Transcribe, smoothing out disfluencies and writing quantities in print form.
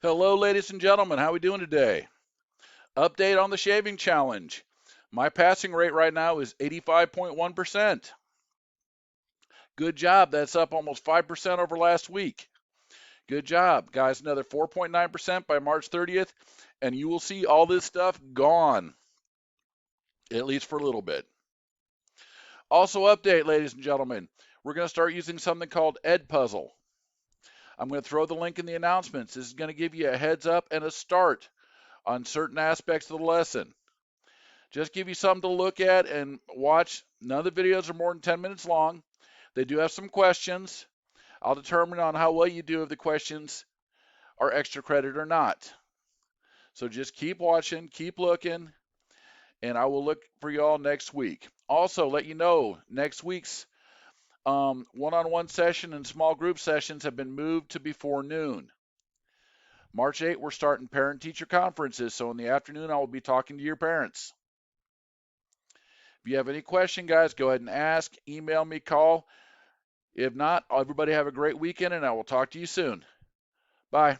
Hello, ladies and gentlemen. How are we doing today? Update on the shaving challenge. My passing rate right now is 85.1%. Good job. That's up almost 5% over last week. Good job, guys. Another 4.9% by March 30th, and you will see all this stuff gone, at least for a little bit. Also, update, ladies and gentlemen. We're going to start using something called Edpuzzle. I'm going to throw the link in the announcements. This is going to give you a heads up and a start on certain aspects of the lesson. Just give you something to look at and watch. None of the videos are more than 10 minutes long. They do have some questions. I'll determine on how well you do if the questions are extra credit or not. So just keep watching, keep looking, and I will look for you all next week. Also, let you know next week's one-on-one session and small group sessions have been moved to before noon. March 8th, we're starting parent-teacher conferences, so in the afternoon, I will be talking to your parents. If you have any question, guys, go ahead and ask, email me, call. If not, everybody have a great weekend, and I will talk to you soon. Bye.